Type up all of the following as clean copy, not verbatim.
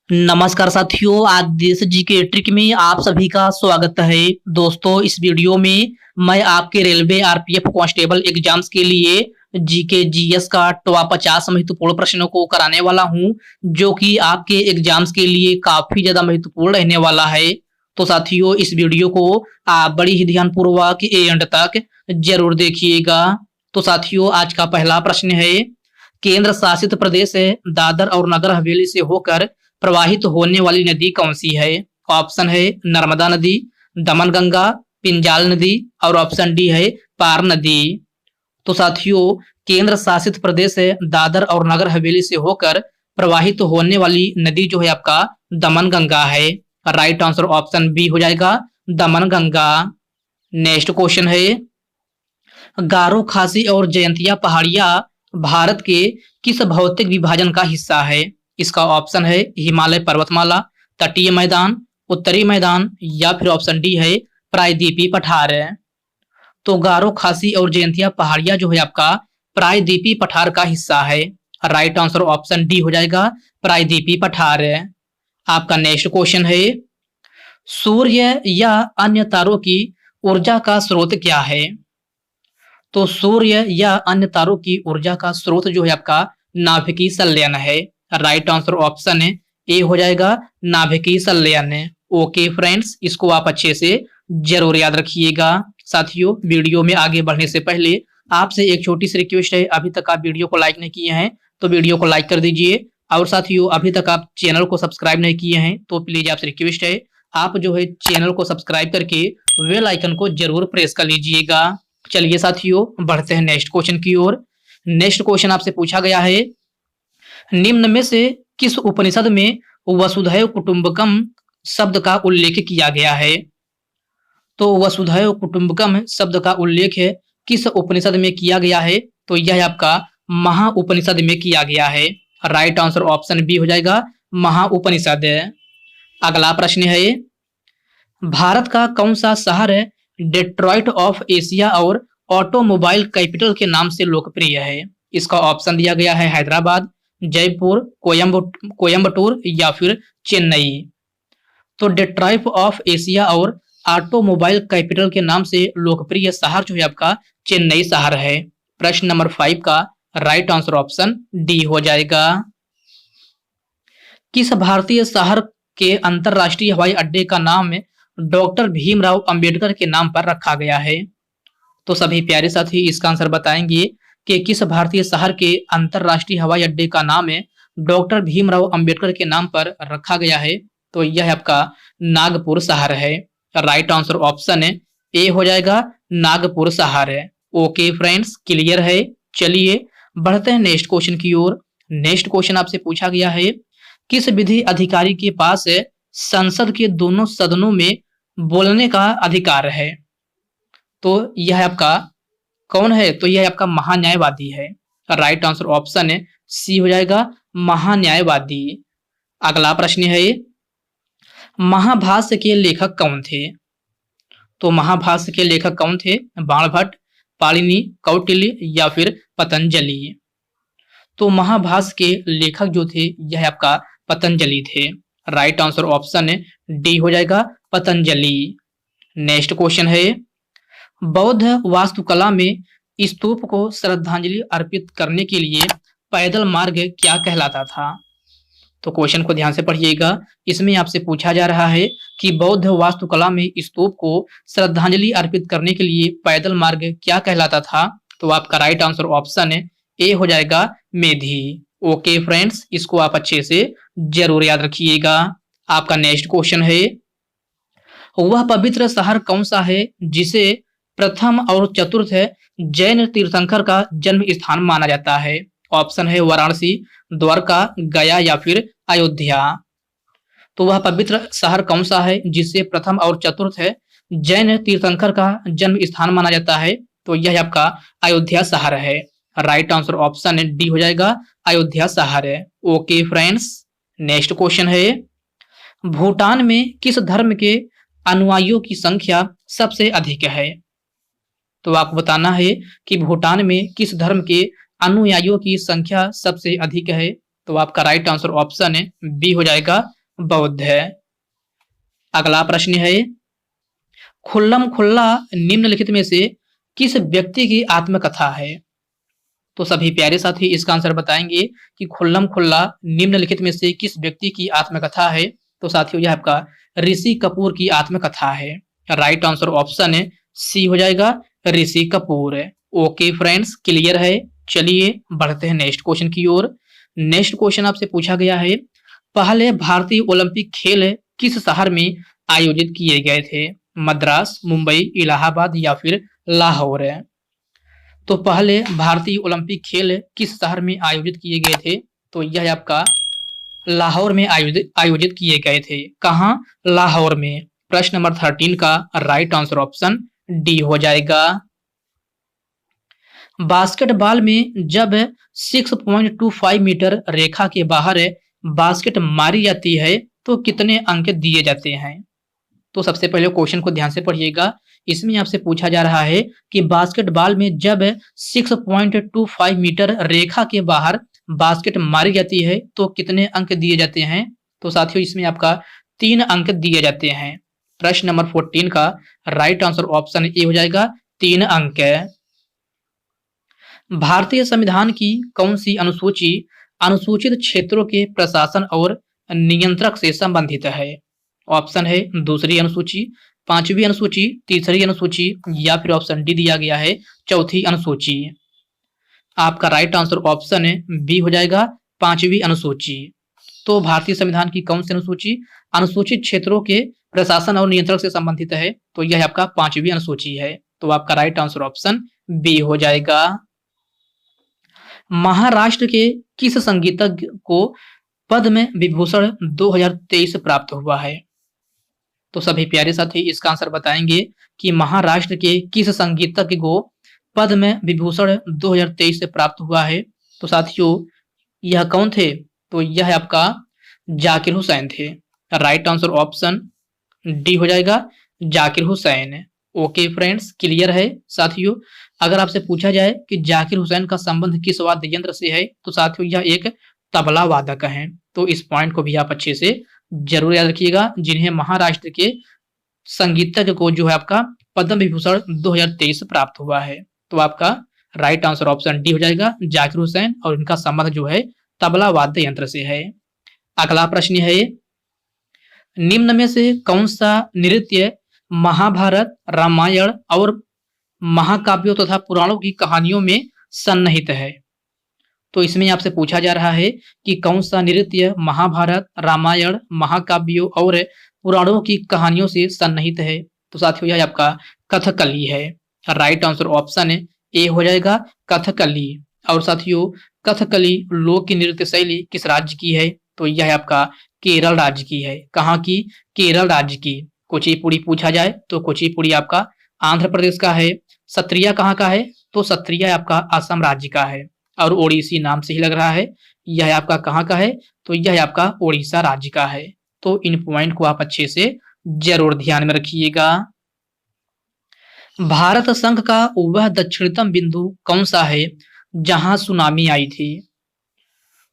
नमस्कार साथियों, आज देश जी के ट्रिक में आप सभी का स्वागत है। दोस्तों, इस वीडियो में मैं आपके रेलवे आरपीएफ कांस्टेबल एग्जाम्स के लिए जीके जीएस का टॉप 50 महत्वपूर्ण प्रश्नों को कराने वाला हूं, जो कि आपके एग्जाम्स के लिए काफी ज्यादा महत्वपूर्ण रहने वाला है। तो साथियों, इस वीडियो को आप बड़ी ही ध्यानपूर्वक एंड तक जरूर देखिएगा। तो साथियों, आज का पहला प्रश्न है, केंद्र शासित प्रदेश दादर और नगर हवेली से होकर प्रवाहित होने वाली नदी कौन सी है? ऑप्शन है नर्मदा नदी, दमन गंगा, पिंजाल नदी और ऑप्शन डी है पार नदी। तो साथियों, केंद्र शासित प्रदेश दादर और नगर हवेली से होकर प्रवाहित होने वाली नदी जो है आपका दमन गंगा है। राइट आंसर ऑप्शन बी हो जाएगा, दमन गंगा। नेक्स्ट क्वेश्चन है, गारो खासी और जयंतिया पहाड़ियां भारत के किस भौतिक विभाजन का हिस्सा है? इसका ऑप्शन है हिमालय पर्वतमाला, तटीय मैदान, उत्तरी मैदान या फिर ऑप्शन डी है प्रायद्वीपीय पठार। तो गारो खासी और जयंतिया पहाड़ियां जो है आपका प्रायद्वीपीय पठार का हिस्सा है। राइट आंसर ऑप्शन डी हो जाएगा, प्रायद्वीपीय पठार। आपका नेक्स्ट क्वेश्चन है, सूर्य या अन्य तारों की ऊर्जा का स्रोत क्या है? तो सूर्य या अन्य तारों की ऊर्जा का स्रोत जो है आपका नाभिकीय संलयन है। राइट आंसर ऑप्शन ए हो जाएगा, नाभिकीय संलयन। ओके फ्रेंड्स, इसको आप अच्छे से जरूर याद रखिएगा। साथियों, वीडियो में आगे बढ़ने से पहले आपसे एक छोटी सी रिक्वेस्ट है, अभी तक आप वीडियो को लाइक नहीं किए हैं तो वीडियो को लाइक कर दीजिए। और साथियों, अभी तक आप चैनल को सब्सक्राइब नहीं किए हैं तो प्लीज आपसे रिक्वेस्ट है, आप जो है चैनल को सब्सक्राइब करके बेल आइकन को जरूर प्रेस कर लीजिएगा। चलिए साथियों, बढ़ते हैं नेक्स्ट क्वेश्चन की ओर। नेक्स्ट क्वेश्चन आपसे पूछा गया है, निम्न में से किस उपनिषद में वसुधैव कुटुंबकम शब्द का उल्लेख किया गया है? तो वसुधैव कुटुंबकम शब्द का उल्लेख है किस उपनिषद में किया गया है? तो यह आपका महा उपनिषद में किया गया है। राइट आंसर ऑप्शन बी हो जाएगा, महा उपनिषद। अगला प्रश्न है, भारत का कौन सा शहर है डेट्रॉइट ऑफ एशिया और ऑटोमोबाइल कैपिटल के नाम से लोकप्रिय है? इसका ऑप्शन दिया गया है हैदराबाद, जयपुर, कोयम्बटूर या फिर चेन्नई। तो डेट्रॉइट ऑफ एशिया और ऑटोमोबाइल कैपिटल के नाम से लोकप्रिय शहर जो है आपका चेन्नई शहर है। प्रश्न नंबर 5 का राइट आंसर ऑप्शन डी हो जाएगा। किस भारतीय शहर के अंतरराष्ट्रीय हवाई अड्डे का नाम डॉक्टर भीमराव अंबेडकर के नाम पर रखा गया है? तो सभी प्यारे साथी इसका आंसर बताएंगे कि किस भारतीय शहर के अंतरराष्ट्रीय हवाई अड्डे का नाम डॉक्टर भीमराव अंबेडकर के नाम पर रखा गया है? तो यह आपका नागपुर शहर है। राइट आंसर ऑप्शन ए हो जाएगा, नागपुर शहर है। ओके फ्रेंड्स, क्लियर है। चलिए बढ़ते हैं नेक्स्ट क्वेश्चन की ओर। नेक्स्ट क्वेश्चन आपसे पूछा गया है, किस विधि अधिकारी के पास संसद के दोनों सदनों में बोलने का अधिकार है? तो यह आपका कौन है? तो यह आपका महान्यायवादी है। राइट आंसर ऑप्शन सी हो जाएगा, महान्यायवादी। अगला प्रश्न है, महाभाष्य के लेखक कौन थे? तो महाभाष्य के लेखक कौन थे? बाणभट्ट, पाणिनि, कौटिल्य या फिर पतंजलि। तो महाभाष्य के लेखक जो थे यह आपका पतंजलि थे। राइट आंसर ऑप्शन डी हो जाएगा, पतंजलि। नेक्स्ट क्वेश्चन है, बौद्ध वास्तुकला में स्तूप को श्रद्धांजलि अर्पित करने के लिए पैदल मार्ग क्या कहलाता था? तो क्वेश्चन को ध्यान से पढ़िएगा। इसमें आपसे पूछा जा रहा है कि बौद्ध वास्तुकला में स्तूप को श्रद्धांजलि अर्पित करने के लिए पैदल मार्ग क्या कहलाता था? तो आपका राइट आंसर ऑप्शन ए हो जाएगा, मेधी। ओके फ्रेंड्स, इसको आप अच्छे से जरूर याद रखिएगा। आपका नेक्स्ट क्वेश्चन है, वह पवित्र शहर कौन सा है जिसे प्रथम और चतुर्थ जैन तीर्थंकर का जन्म स्थान माना जाता है? ऑप्शन है वाराणसी, द्वारका, गया या फिर अयोध्या। तो वह पवित्र शहर कौन सा है जिसे प्रथम और चतुर्थ जैन तीर्थंकर का जन्म स्थान माना जाता है? तो यह आपका अयोध्या शहर है। राइट आंसर ऑप्शन डी हो जाएगा, अयोध्या शहर है। ओके फ्रेंड्स, नेक्स्ट क्वेश्चन है, भूटान में किस धर्म के अनुयायियों की संख्या सबसे अधिक है? तो आपको बताना है कि भूटान में किस धर्म के अनुयायियों की संख्या सबसे अधिक है। तो आपका राइट आंसर ऑप्शन बी हो जाएगा, बौद्ध है। अगला प्रश्न है, खुल्लम खुल्ला निम्नलिखित में से किस व्यक्ति की आत्मकथा है? तो सभी प्यारे साथी इसका आंसर बताएंगे कि खुल्लम खुल्ला निम्नलिखित में से किस व्यक्ति की आत्मकथा है। तो साथियों यह आपका ऋषि कपूर की आत्मकथा है। राइट आंसर ऑप्शन है सी हो जाएगा, ऋषि कपूर है। ओके फ्रेंड्स, क्लियर है। चलिए बढ़ते हैं नेक्स्ट क्वेश्चन की ओर। नेक्स्ट क्वेश्चन आपसे पूछा गया है, पहले भारतीय ओलंपिक खेल किस शहर में आयोजित किए गए थे? मद्रास, मुंबई, इलाहाबाद या फिर लाहौर है। तो पहले भारतीय ओलंपिक खेल किस शहर में आयोजित किए गए थे? तो यह आपका लाहौर में आयोजित किए गए थे। कहां? लाहौर में। प्रश्न नंबर 13 का राइट आंसर ऑप्शन डी हो जाएगा। बास्केटबॉल में जब 6.25 मीटर रेखा के बाहर बास्केट मारी जाती है तो कितने अंक दिए जाते हैं? तो सबसे पहले क्वेश्चन को ध्यान से पढ़िएगा। इसमें आपसे पूछा जा रहा है कि बास्केटबॉल में जब 6.25 मीटर रेखा के बाहर बास्केट मारी जाती है तो कितने अंक दिए जाते हैं? तो साथियों इसमें आपका 3 अंक दिए जाते हैं। प्रश्न नंबर 14 का राइट आंसर ऑप्शन ए हो जाएगा, 3 अंक है। भारतीय संविधान की कौन सी अनुसूची अनुसूचित क्षेत्रों के प्रशासन और नियंत्रक से संबंधित है? ऑप्शन है दूसरी अनुसूची, 5वीं अनुसूची, तीसरी अनुसूची या फिर ऑप्शन डी दिया गया है चौथी अनुसूची। आपका राइट आंसर ऑप्शन है बी हो जाएगा, 5वीं अनुसूची। तो भारतीय संविधान की कौन सी अनुसूची अनुसूचित क्षेत्रों के प्रशासन और नियंत्रण से संबंधित है? तो यह आपका 5वीं अनुसूची है। तो आपका राइट आंसर ऑप्शन बी हो जाएगा। महाराष्ट्र के किस संगीतज्ञ को पद्म विभूषण 2023 प्राप्त हुआ है? तो सभी प्यारे साथी इसका आंसर बताएंगे कि महाराष्ट्र के किस संगीतज्ञ को पद्म विभूषण 2023 से प्राप्त हुआ है। तो साथियों यह कौन थे? तो यह आपका जाकिर हुसैन थे। राइट आंसर ऑप्शन डी हो जाएगा, Zakir Hussain. Okay friends, clear है। साथियों अगर आपसे पूछा जाए कि जाकिर हुसैन का संबंध किस वाद्य यंत्र से है, तो साथियों यह एक तबला वादक है। तो इस पॉइंट को भी आप अच्छे से जरूर याद रखिएगा। जिन्हें महाराष्ट्र के संगीतज्ञ को जो है आपका पद्म विभूषण 2023 प्राप्त हुआ है। तो आपका राइट आंसर ऑप्शन डी हो जाएगा, जाकिर हुसैन, और इनका संबंध जो है तबला वाद्य यंत्र से है। अगला प्रश्न है, निम्न में से कौन सा नृत्य महाभारत, रामायण और महाकाव्यों तथा पुराणों की कहानियों में सन्निहित है? तो इसमें आपसे पूछा जा रहा है कि कौन सा नृत्य महाभारत, रामायण, महाकाव्यों और पुराणों की कहानियों से सन्निहित है। तो साथियों यह आपका कथकली है। राइट आंसर ऑप्शन ए हो जाएगा, कथकली। और साथियों कथकली लोक नृत्य शैली किस राज्य की है? तो यह आपका केरल राज्य की है। कहाँ की? केरल राज्य की। कुचिपुड़ी पूछा जाए तो कुचिपुड़ी आपका आंध्र प्रदेश का है। सत्रिया कहाँ का है? तो सत्रिया आपका असम राज्य का है। और ओडिसी नाम से ही लग रहा है। यह आपका कहाँ का है? तो यह आपका ओडिशा राज्य का है। तो इन पॉइंट को आप अच्छे से जरूर ध्यान में रखिएगा। भारत संघ का वह दक्षिणतम बिंदु कौन सा है जहां सुनामी आई थी?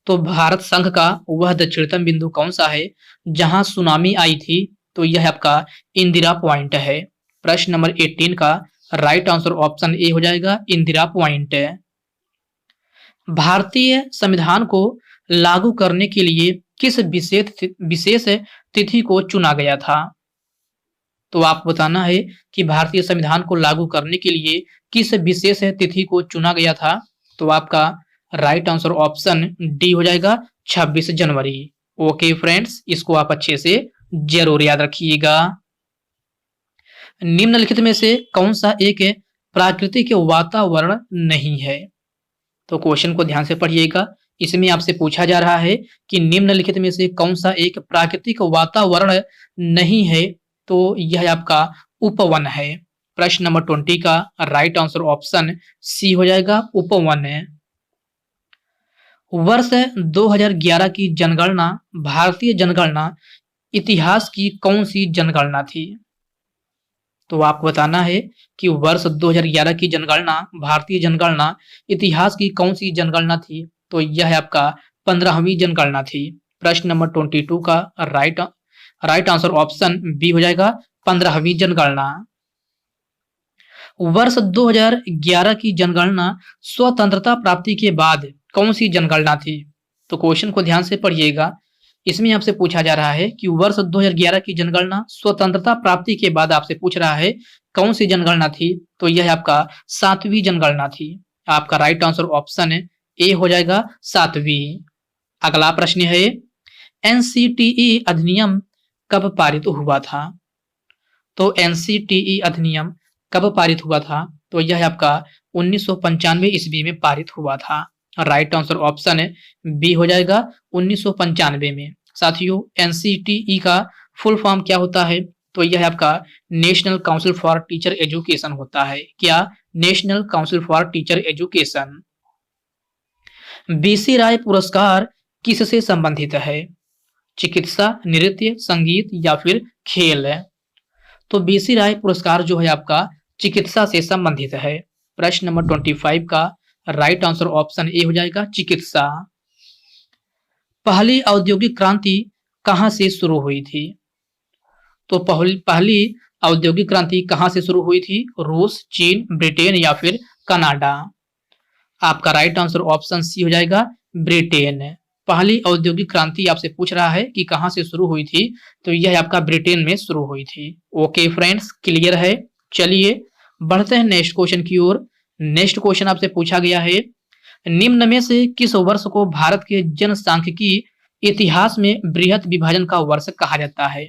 तो भारत संघ का वह दक्षिणतम बिंदु कौन सा है जहां सुनामी आई थी? तो यह आपका इंदिरा पॉइंट है। प्रश्न नंबर 18 का राइट आंसर ऑप्शन ए हो जाएगा, इंदिरा पॉइंट। भारतीय संविधान को लागू करने के लिए किस विशेष तिथि को चुना गया था? तो आपको बताना है कि भारतीय संविधान को लागू करने के लिए किस विशेष तिथि को चुना गया था। तो आपका राइट आंसर ऑप्शन डी हो जाएगा, 26 जनवरी। ओके फ्रेंड्स, इसको आप अच्छे से जरूर याद रखिएगा। निम्नलिखित में से कौन सा एक प्राकृतिक वातावरण नहीं है? तो क्वेश्चन को ध्यान से पढ़िएगा। इसमें आपसे पूछा जा रहा है कि निम्नलिखित में से कौन सा एक प्राकृतिक वातावरण नहीं है? तो यह आपका उपवन है। प्रश्न नंबर 20 का राइट आंसर ऑप्शन सी हो जाएगा, उपवन है। वर्ष 2011 की जनगणना भारतीय जनगणना इतिहास की कौन सी जनगणना थी? तो आपको बताना है कि वर्ष 2011 की जनगणना भारतीय जनगणना इतिहास की कौन सी जनगणना थी? तो यह आपका 15वीं जनगणना थी। प्रश्न नंबर 22 का राइट आंसर ऑप्शन बी हो जाएगा 15वीं जनगणना। वर्ष 2011 की जनगणना स्वतंत्रता प्राप्ति के बाद कौन सी जनगणना थी? तो क्वेश्चन को ध्यान से पढ़िएगा। इसमें आपसे पूछा जा रहा है कि वर्ष 2011 की जनगणना स्वतंत्रता प्राप्ति के बाद आपसे पूछ रहा है कौन सी जनगणना थी? तो यह आपका 7वीं जनगणना थी। आपका राइट आंसर ऑप्शन ए हो जाएगा 7वीं। अगला प्रश्न है एनसीटीई अधिनियम कब पारित हुआ था? तो एनसीटीई अधिनियम कब पारित हुआ था? तो यह आपका 1995 ईस्वी में पारित हुआ था। राइट आंसर ऑप्शन बी हो जाएगा 1995 में। साथियों एनसीटीई का फुल फॉर्म क्या होता है? तो यह आपका national council for teacher education होता है। क्या? National council for teacher education. BC Roy पुरस्कार किससे संबंधित है? चिकित्सा, नृत्य, संगीत या फिर खेल? तो बीसी राय पुरस्कार जो है आपका चिकित्सा से संबंधित है। प्रश्न नंबर 25 का राइट आंसर ऑप्शन ए हो जाएगा चिकित्सा। पहली औद्योगिक क्रांति कहां से शुरू हुई थी? तो पहली औद्योगिक क्रांति कहां से शुरू हुई थी? रूस, चीन, ब्रिटेन या फिर कनाडा? आपका राइट आंसर ऑप्शन सी हो जाएगा ब्रिटेन। पहली औद्योगिक क्रांति आपसे पूछ रहा है कि कहां से शुरू हुई थी? तो यह आपका ब्रिटेन में शुरू हुई थी। ओके फ्रेंड्स, क्लियर है। चलिए बढ़ते हैं नेक्स्ट क्वेश्चन की ओर। नेक्स्ट क्वेश्चन आपसे पूछा गया है निम्न में से किस वर्ष को भारत के जनसांख्यिकी इतिहास में बृहत विभाजन का वर्ष कहा जाता है?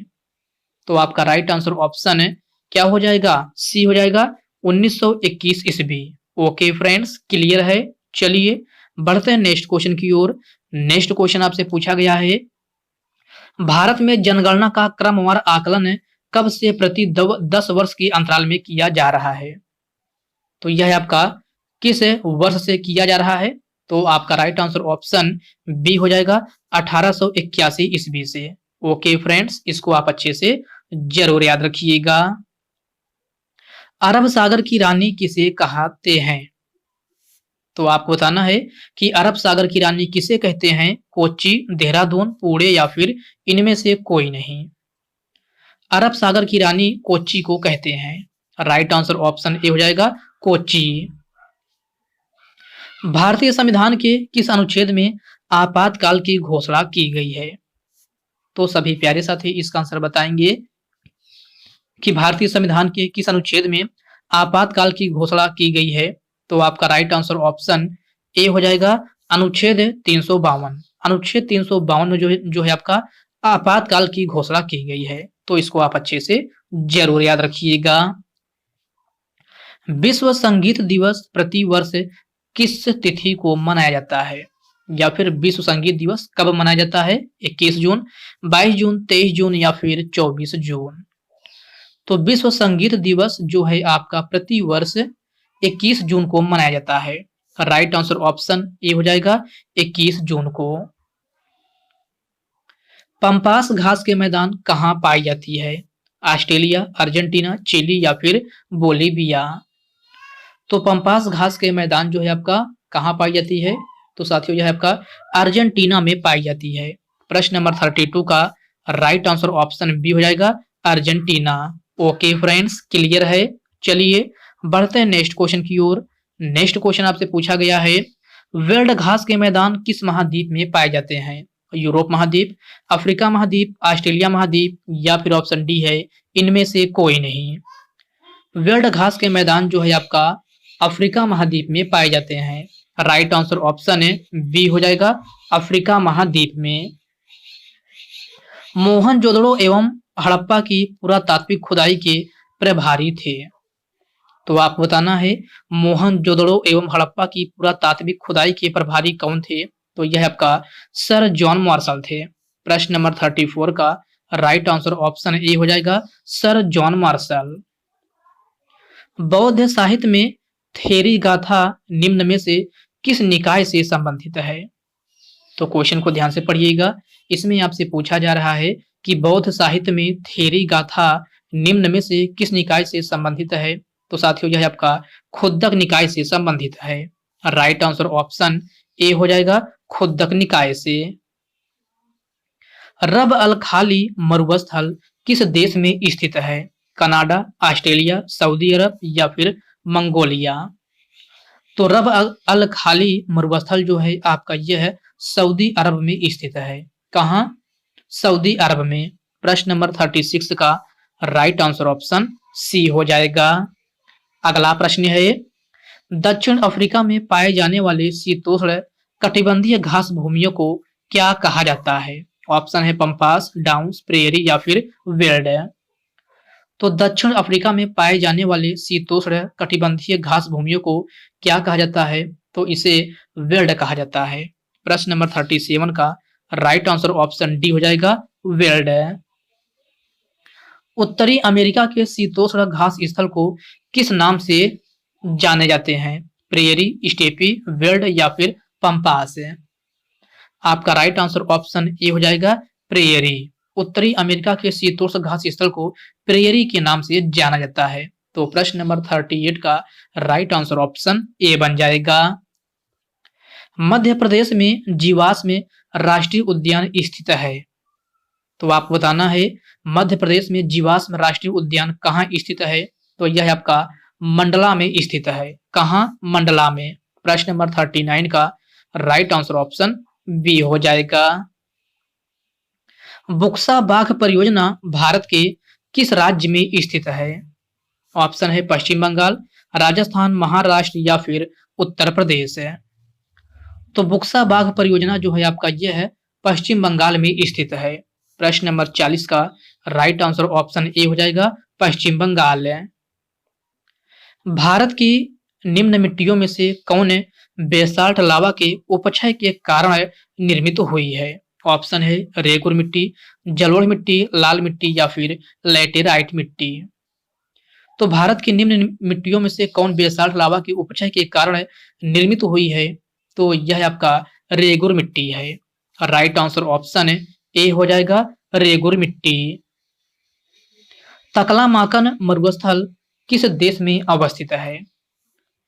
तो आपका राइट आंसर ऑप्शन क्या हो जाएगा? सी हो जाएगा 1921 ईस्वी। ओके फ्रेंड्स, क्लियर है। चलिए बढ़ते हैं नेक्स्ट क्वेश्चन की ओर। नेक्स्ट क्वेश्चन आपसे पूछा गया है भारत में जनगणना का क्रमवार आकलन कब से प्रति 10 वर्ष के अंतराल में किया जा रहा है? तो यह आपका किस वर्ष से किया जा रहा है? तो आपका राइट आंसर ऑप्शन बी हो जाएगा 1881 ईस्वी से। ओके फ्रेंड्स, इसको आप अच्छे से जरूर याद रखिएगा। अरब सागर की रानी किसे कहते हैं? तो आपको बताना है कि अरब सागर की रानी किसे कहते हैं? कोच्चि, देहरादून, पुणे या फिर इनमें से कोई नहीं? अरब सागर की रानी कोच्चि को कहते हैं। राइट आंसर ऑप्शन ए हो जाएगा कोच्चि। भारतीय संविधान के किस अनुच्छेद में आपातकाल की घोषणा की गई है? तो सभी प्यारे साथी इसका आंसर बताएंगे कि भारतीय संविधान के किस अनुच्छेद में आपातकाल की घोषणा की गई है? तो आपका राइट आंसर ऑप्शन ए हो जाएगा अनुच्छेद 352। अनुच्छेद 352 में जो है आपका आपातकाल की घोषणा की गई है। तो इसको आप अच्छे से जरूर याद रखिएगा। विश्व संगीत दिवस प्रति वर्ष किस तिथि को मनाया जाता है? या फिर विश्व संगीत दिवस कब मनाया जाता है? 21 जून, 22 जून, 23 जून या फिर 24 जून? तो विश्व संगीत दिवस जो है आपका प्रति वर्ष 21 जून को मनाया जाता है। राइट आंसर ऑप्शन ए हो जाएगा 21 जून को। पंपास घास के मैदान कहाँ पाई जाती है? ऑस्ट्रेलिया, अर्जेंटीना, चिली या फिर बोलीविया? तो पंपास घास के मैदान जो है आपका कहाँ पाई जाती है? तो साथियों यह आपका अर्जेंटीना में पाई जाती है। प्रश्न नंबर 32 का राइट आंसर ऑप्शन बी हो जाएगा अर्जेंटीना। ओके फ्रेंड्स, क्लियर है। चलिए बढ़ते हैं नेक्स्ट क्वेश्चन की ओर। नेक्स्ट क्वेश्चन आपसे पूछा गया है वर्ल्ड घास के मैदान किस महाद्वीप में पाए जाते हैं? यूरोप महाद्वीप, अफ्रीका महाद्वीप, ऑस्ट्रेलिया महाद्वीप या फिर ऑप्शन डी है इनमें से कोई नहीं? वर्ल्ड घास के मैदान जो है आपका अफ्रीका महाद्वीप में पाए जाते हैं। राइट आंसर ऑप्शन है बी हो जाएगा अफ्रीका महाद्वीप में। मोहनजोदड़ो एवं हड़प्पा की पुरातात्विक खुदाई के प्रभारी थे। तो आपको बताना है मोहनजोदड़ो एवं हड़प्पा की पुरातात्विक खुदाई के प्रभारी कौन थे? तो यह आपका सर जॉन मार्शल थे। प्रश्न नंबर 34 का राइट आंसर ऑप्शन ए हो जाएगा सर जॉन मार्शल। बौद्ध साहित्य में थेरी गाथा निम्न में से किस निकाय से संबंधित है? तो क्वेश्चन को ध्यान से पढ़िएगा। इसमें आपसे पूछा जा रहा है कि बौद्ध साहित्य में थेरी गाथा निम्न में से किस निकाय से संबंधित है? तो साथियों यह आपका खुद्दक निकाय से संबंधित है। राइट आंसर ऑप्शन ए हो जाएगा खुद्दक निकाय से। रब अल खाली मरुस्थल किस देश में स्थित है? कनाडा, ऑस्ट्रेलिया, सऊदी अरब या फिर मंगोलिया? तो रब अल खाली मरुस्थल जो है आपका यह है सऊदी अरब में स्थित है। कहाँ? सऊदी अरब में। प्रश्न नंबर 36 का राइट आंसर ऑप्शन सी हो जाएगा। अगला प्रश्न है, दक्षिण अफ्रीका में पाए जाने वाले शीतोष्ण कटिबंधीय घास भूमियों को क्या कहा जाता है? ऑप्शन है पंपास, डाउन्स, प्रेयरी या फिर वेल्ड। तो दक्षिण अफ्रीका में पाए जाने वाले शीतोष्ण कटिबंधीय घास भूमियों को क्या कहा जाता है? तो इसे वेल्ड कहा जाता है। प्रश्न नंबर 37 का राइट आंसर ऑप्शन डी हो जाएगा, वेल्ड। उत्तरी अमेरिका के शीतोष्ण घास स्थल को किस नाम से जाने जाते हैं? प्रेयरी, स्टेपी, वेल्ड या फिर पंपास? आपका राइट आंसर ऑप्शन ए हो जाएगा, प्रेयरी। उत्तरी अमेरिका के शीतोष्ण घास स्थल को प्रेयरी के नाम से जाना जाता है। तो प्रश्न नंबर 38 का राइट आंसर ऑप्शन ए बन जाएगा। मध्य प्रदेश में जीवाश्म राष्ट्रीय उद्यान स्थित है। तो आपको बताना है मध्य प्रदेश में जीवाश्म राष्ट्रीय उद्यान कहाँ स्थित है? तो यह आपका मंडला में स्थित है। कहाँ? मंडला में। प्रश्न नंबर 39 का राइट आंसर ऑप्शन बी हो जाएगा। बुक्सा बाघ परियोजना भारत के किस राज्य में स्थित है? ऑप्शन है पश्चिम बंगाल, राजस्थान, महाराष्ट्र या फिर उत्तर प्रदेश है। तो बुक्सा बाघ परियोजना जो है आपका यह है पश्चिम बंगाल में स्थित है। प्रश्न नंबर 40 का राइट आंसर ऑप्शन ए हो जाएगा, पश्चिम बंगाल है। भारत की निम्न मिट्टियों में से कौन बेसाल्ट लावा के उपक्षय के कारण निर्मित हुई है? ऑप्शन है रेगुर मिट्टी, जलोढ़ मिट्टी, लाल मिट्टी या फिर लैटेराइट मिट्टी। तो भारत की निम्न मिट्टियों में से कौन बेसाल्ट लावा के उपक्षय के कारण निर्मित हुई है? तो यह आपका रेगुर मिट्टी है। राइट आंसर ऑप्शन ए हो जाएगा, रेगुर मिट्टी। तकलामाकन मरुस्थल किस देश में अवस्थित है?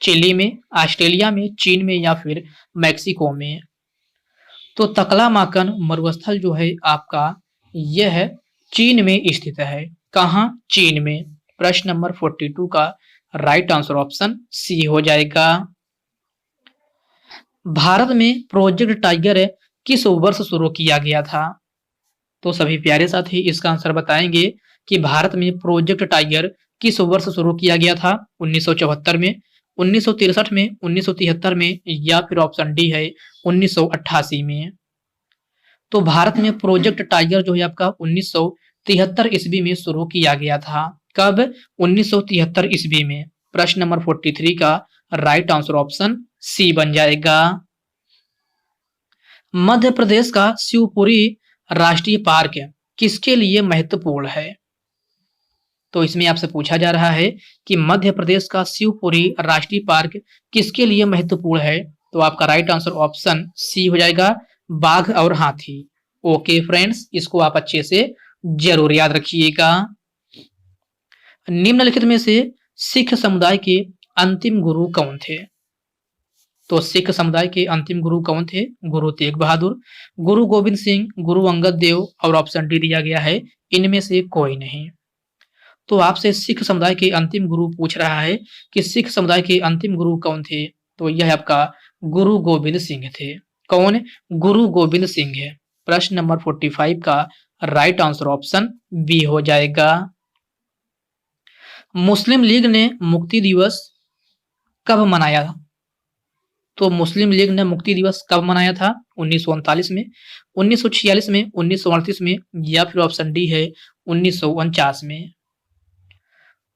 चिली में, ऑस्ट्रेलिया में, चीन में या फिर मैक्सिको में? तो तकलामाकन मरुस्थल जो है आपका यह है चीन में स्थित है। कहाँ? चीन में। प्रश्न नंबर 42 का राइट आंसर ऑप्शन सी हो जाएगा। भारत में प्रोजेक्ट टाइगर किस वर्ष शुरू किया गया था? तो सभी प्यारे साथी इसका आंसर बताएंगे कि भारत में प्रोजेक्ट टाइगर किस वर्ष शुरू किया गया था? 1974 में, 1963 में, 1973 में या फिर ऑप्शन डी है 1988 में। तो भारत में प्रोजेक्ट टाइगर जो है आपका 1973 ईस्वी में शुरू किया गया था। कब? 1973 ईस्वी में। प्रश्न नंबर 43 का राइट आंसर ऑप्शन सी बन जाएगा। मध्य प्रदेश का शिवपुरी राष्ट्रीय पार्क किसके लिए महत्वपूर्ण है? तो इसमें आपसे पूछा जा रहा है कि मध्य प्रदेश का शिवपुरी राष्ट्रीय पार्क किसके लिए महत्वपूर्ण है? तो आपका राइट आंसर ऑप्शन सी हो जाएगा, बाघ और हाथी। ओके फ्रेंड्स, इसको आप अच्छे से जरूर याद रखिएगा। निम्नलिखित में से सिख समुदाय के अंतिम गुरु कौन थे? तो सिख समुदाय के अंतिम गुरु कौन थे? गुरु तेग बहादुर, गुरु गोविंद सिंह, गुरु अंगद देव और ऑप्शन डी दिया गया है इनमें से कोई नहीं। तो आपसे सिख समुदाय के अंतिम गुरु पूछ रहा है कि सिख समुदाय के अंतिम गुरु कौन थे? तो यह आपका गुरु गोविंद सिंह थे। कौन? गुरु गोविंद सिंह है। प्रश्न नंबर 45 का राइट आंसर ऑप्शन बी हो जाएगा। मुस्लिम लीग ने मुक्ति दिवस कब मनाया? तो मुस्लिम लीग ने मुक्ति दिवस कब मनाया था? 1939 में, 1946 में, 1938 में या फिर ऑप्शन डी है 1949 में।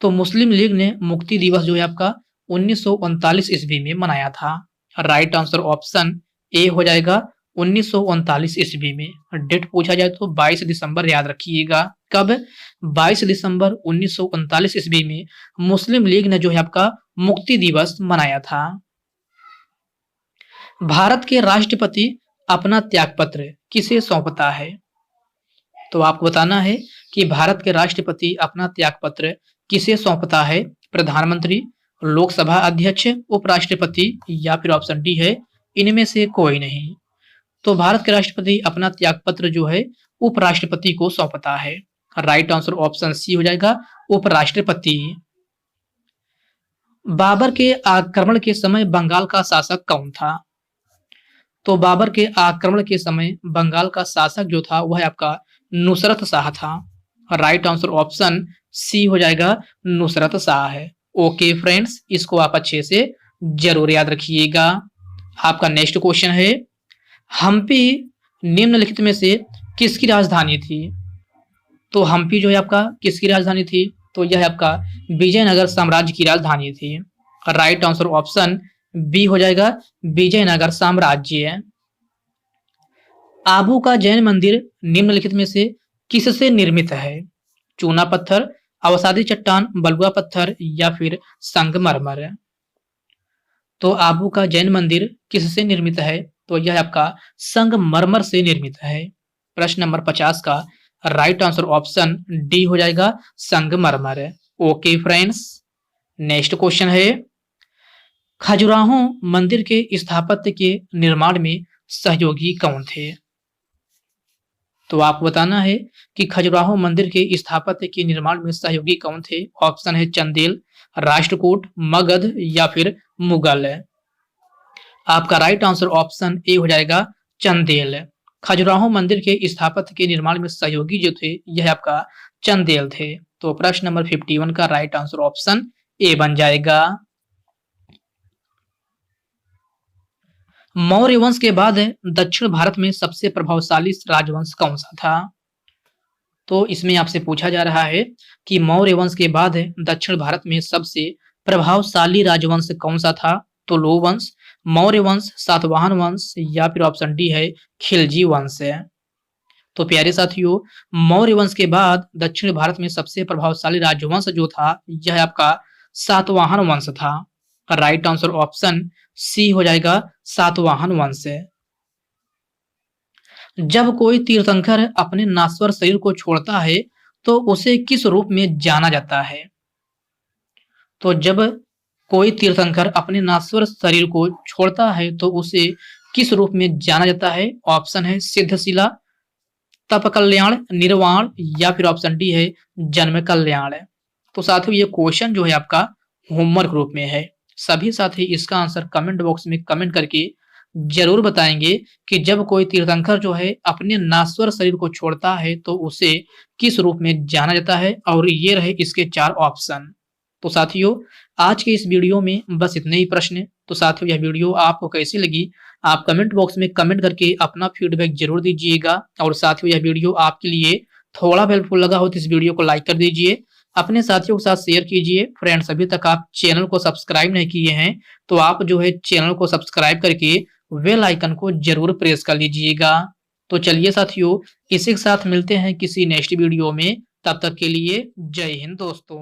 तो मुस्लिम लीग ने मुक्ति दिवस जो है आपका 1939 ईस्वी में मनाया था। राइट आंसर ऑप्शन ए हो जाएगा, 1939 ईस्वी में। डेट पूछा जाए तो 22 दिसंबर याद रखिएगा। कब? 22 दिसंबर 1939 ईस्वी में मुस्लिम लीग ने जो है आपका मुक्ति दिवस मनाया था। भारत के राष्ट्रपति अपना त्यागपत्र किसे सौंपता है? तो आपको बताना है कि भारत के राष्ट्रपति अपना त्यागपत्र किसे सौंपता है? प्रधानमंत्री, लोकसभा अध्यक्ष, उपराष्ट्रपति या फिर ऑप्शन डी है इनमें से कोई नहीं। तो भारत के राष्ट्रपति अपना त्यागपत्र जो है उपराष्ट्रपति को सौंपता है? राइट आंसर ऑप्शन सी हो जाएगा, उपराष्ट्रपति। बाबर के आक्रमण के समय बंगाल का शासक कौन था? तो बाबर के आक्रमण के समय बंगाल का शासक जो था वह आपका नुसरत शाह था। राइट आंसर ऑप्शन सी हो जाएगा, नुसरत शाह है। ओके फ्रेंड्स, इसको आप अच्छे से जरूर याद रखिएगा। आपका नेक्स्ट क्वेश्चन है, हम्पी निम्नलिखित में से किसकी राजधानी थी? तो हम्पी जो है आपका किसकी राजधानी थी? तो यह आपका विजयनगर साम्राज्य की राजधानी थी। राइट आंसर ऑप्शन बी हो जाएगा, विजयनगर साम्राज्य। आबू का जैन मंदिर निम्नलिखित में से किससे निर्मित है? चूना पत्थर, अवसादी चट्टान, बलुआ पत्थर या फिर संगमरमर। तो आबू का जैन मंदिर किससे निर्मित है? तो यह आपका संगमरमर से निर्मित है। प्रश्न नंबर 50 का राइट आंसर ऑप्शन डी हो जाएगा, संगमरमर। ओके फ्रेंड्स, नेक्स्ट क्वेश्चन है, खजुराहो मंदिर के स्थापत्य के निर्माण में सहयोगी कौन थे? तो आपको बताना है कि खजुराहो मंदिर के स्थापत्य के निर्माण में सहयोगी कौन थे। ऑप्शन है चंदेल, राष्ट्रकूट, मगध या फिर मुगल। आपका राइट आंसर ऑप्शन ए हो जाएगा, चंदेल। खजुराहो मंदिर के स्थापत्य के निर्माण में सहयोगी जो थे यह आपका चंदेल थे। तो प्रश्न नंबर 51 का राइट आंसर ऑप्शन ए बन जाएगा। मौर्य वंश के बाद दक्षिण भारत में सबसे प्रभावशाली राजवंश कौन सा था? तो इसमें आपसे पूछा जा रहा है कि मौर्य वंश के बाद दक्षिण भारत में सबसे प्रभावशाली राजवंश कौन सा था? तो लू वंश, मौर्य वंश, सातवाहन वंश या फिर ऑप्शन डी है खिलजी वंश है। तो प्यारे साथियों, मौर्य वंश के बाद दक्षिण भारत में सबसे प्रभावशाली राजवंश जो था यह आपका सातवाहन वंश था। राइट आंसर ऑप्शन सी हो जाएगा, सातवाहन वंश। जब कोई तीर्थंकर अपने नाश्वर शरीर को छोड़ता है तो उसे किस रूप में जाना जाता है? तो जब कोई तीर्थंकर अपने नाश्वर शरीर को छोड़ता है तो उसे किस रूप में जाना जाता है? ऑप्शन है सिद्धशिला, तप कल्याण, निर्वाण या फिर ऑप्शन डी है जन्म कल्याण। तो साथियों, ये क्वेश्चन जो है आपका होमवर्क रूप में है। सभी साथी इसका आंसर कमेंट बॉक्स में कमेंट करके जरूर बताएंगे कि जब कोई तीर्थंकर जो है अपने नाश्वर शरीर को छोड़ता है तो उसे किस रूप में जाना जाता है, और ये रहे इसके 4 ऑप्शन। तो साथियों, आज के इस वीडियो में बस इतने ही प्रश्न। तो साथियों, यह वीडियो आपको कैसी लगी आप कमेंट बॉक्स में कमेंट करके अपना फीडबैक जरूर दीजिएगा। और साथियों, यह वीडियो आपके लिए थोड़ा हेल्पफुल लगा हो तो इस वीडियो को लाइक कर दीजिए, अपने साथियों के साथ शेयर कीजिए। फ्रेंड्स, अभी तक आप चैनल को सब्सक्राइब नहीं किए हैं तो आप जो है चैनल को सब्सक्राइब करके बेल आइकन को जरूर प्रेस कर लीजिएगा। तो चलिए साथियों, इसी के साथ मिलते हैं किसी नेक्स्ट वीडियो में। तब तक के लिए जय हिंद दोस्तों।